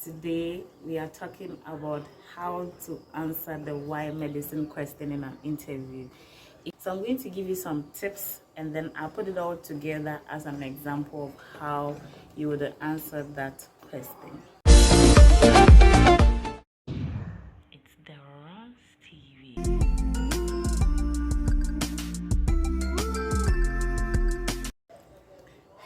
Today we are talking about how to answer the why medicine question in an interview. So I'm going to give you some tips and then I'll put it all together as an example of how you would answer that question. It's the Runs TV.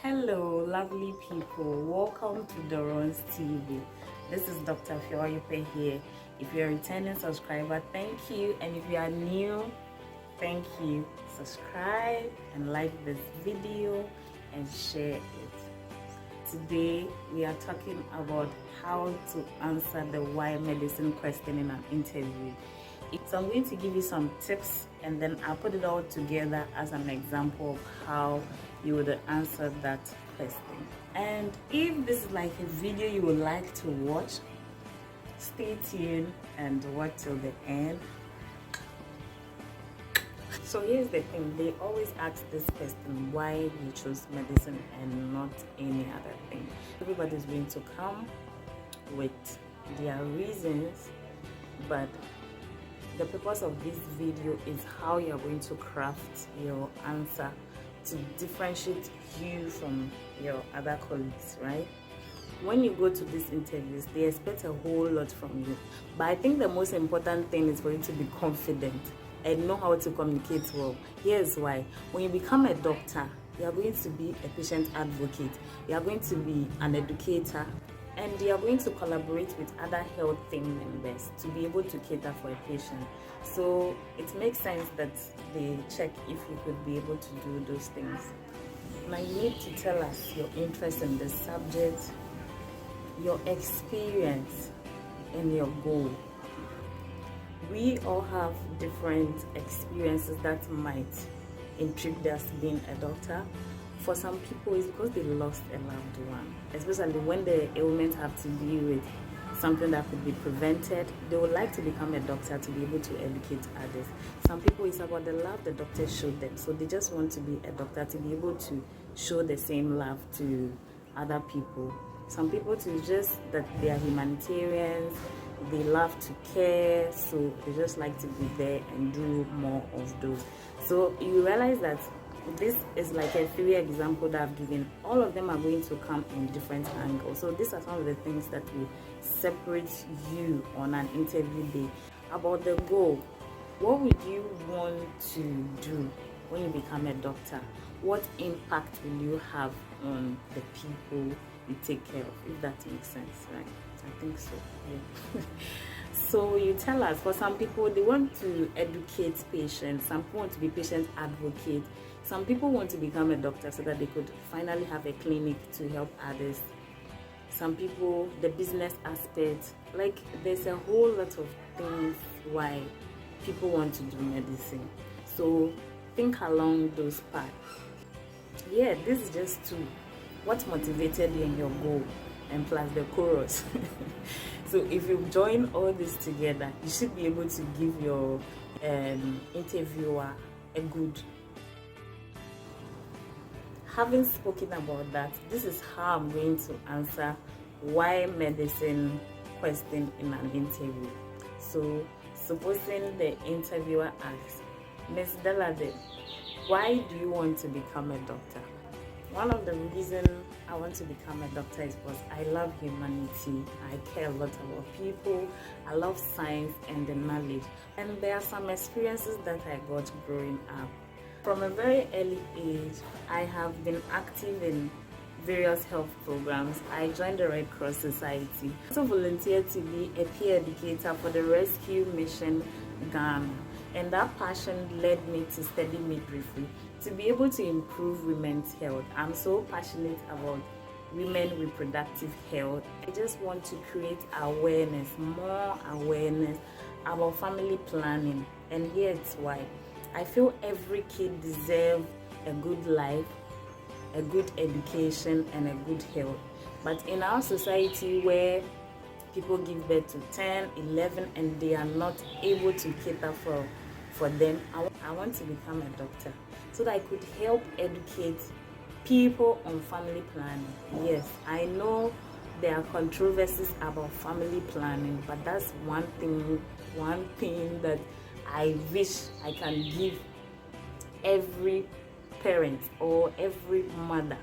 Hello, lovely people. Welcome to the Runs TV. This is Dr. Fioyupe here. If you're a returning subscriber, thank you. And if you are new, thank you. Subscribe and like this video and share it. Today we are talking about how to answer the why medicine question in an interview. So I'm going to give you some tips and then I'll put it all together as an example of how you would answer that question. And if this is like a video you would like to watch, stay tuned and watch till the end. So here's the thing, they always ask this question, why you chose medicine and not any other thing. Everybody's going to come with their reasons, but the purpose of this video is how you're going to craft your answer to differentiate you from your other colleagues, right? When you go to these interviews, they expect a whole lot from you. But I think the most important thing is for you to be confident and know how to communicate well. Here's why. When you become a doctor, you are going to be a patient advocate, you are going to be an educator, and you are going to collaborate with other health team members to be able to cater for a patient. So it makes sense that they check if you could be able to do those things. Now you need to tell us your interest in the subject, your experience, and your goal. We all have different experiences that might intrigue us being a doctor. For some people, it's because they lost a loved one, especially when the ailment have to do with something that could be prevented. They would like to become a doctor to be able to educate others. Some people, it's about the love the doctor showed them, so they just want to be a doctor to be able to show the same love to other people. Some people, it's just that they are humanitarians, they love to care, so they just like to be there and do more of those. So you realize that this is like a 3 example that I've given. All of them are going to come in different angles. So these are some of the things that will separate you on an interview day. About the goal, what would you want to do when you become a doctor? What impact will you have on the people you take care of, if that makes sense, right? I think so, yeah. So you tell us, for some people, they want to educate patients, some people want to be patient advocate, some people want to become a doctor so that they could finally have a clinic to help others. Some people, the business aspect, like there's a whole lot of things why people want to do medicine. So think along those paths. Yeah, this is just two. What motivated you in your goal, and plus the chorus. So if you join all this together, you should be able to give your interviewer a good. Having spoken about that, this is how I'm going to answer why medicine question in an interview. So supposing the interviewer asks, Ms. Dalade, why do you want to become a doctor? One of the reasons I want to become a doctor is because I love humanity. I care a lot about people. I love science and the knowledge. And there are some experiences that I got growing up. From a very early age, I have been active in various health programs. I joined the Red Cross Society. I also volunteered to be a peer educator for the Rescue Mission Ghana. And that passion led me to study midwifery to be able to improve women's health. I'm so passionate about women reproductive health. I just want to create awareness, more awareness about family planning. And here's why. I feel every kid deserves a good life, a good education, and a good health. But in our society where people give birth to 10, 11, and they are not able to cater for them, I want to become a doctor so that I could help educate people on family planning. Yes, I know there are controversies about family planning, but that's one thing that I wish I can give every parent or every mother,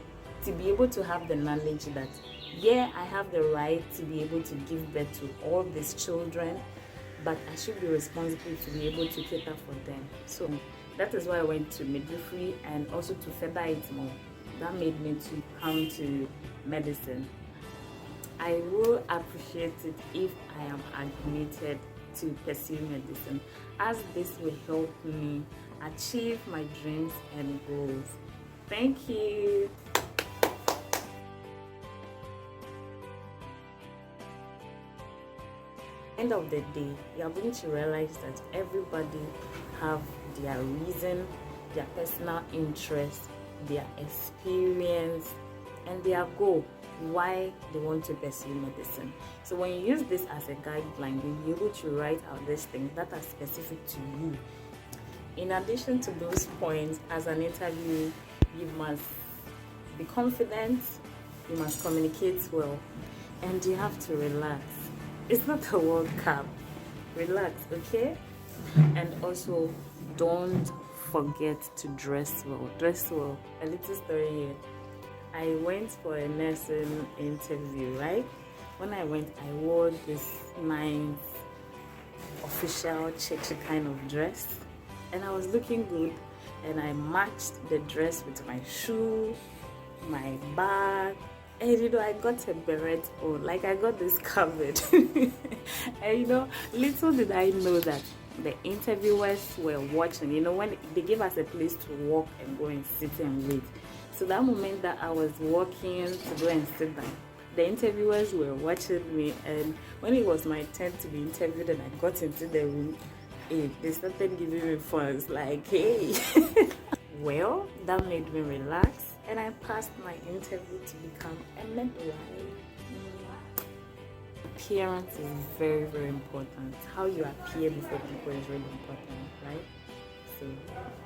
to be able to have the knowledge that, yeah, I have the right to be able to give birth to all these children, but I should be responsible to be able to cater for them. So that is why I went to midwifery, and also to further it more, that made me to come to medicine. I will appreciate it if I am admitted to pursue medicine, as this will help me achieve my dreams and goals. Thank you. End of the day, you are going to realize that everybody have their reason, their personal interest, their experience, and their goal why they want to pursue medicine. So when you use this as a guideline, you'll be able to write out these things that are specific to you. In addition to those points, as an interview, you must be confident, you must communicate well, and you have to relax. It's not a World Cup. Relax, okay? And also, don't forget to dress well. Dress well. A little story here. I went for a nursing interview, right? When I went, I wore this nice official churchy kind of dress, and I was looking good, and I matched the dress with my shoe, my bag, and I got a beret on, like I got this covered. And little did I know that the interviewers were watching. When they gave us a place to walk and go and sit and wait. So that moment that I was walking to go and sit down, the interviewers were watching me, and when it was my turn to be interviewed and I got into the room, they started giving me funds like, hey. Well, that made me relax, and I passed my interview to become a midwife. Appearance is very, very important. How you appear before people is really important, right? So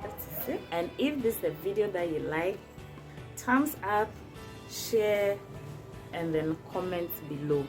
that's it. And if this is a video that you like, thumbs up, share, and then comment below.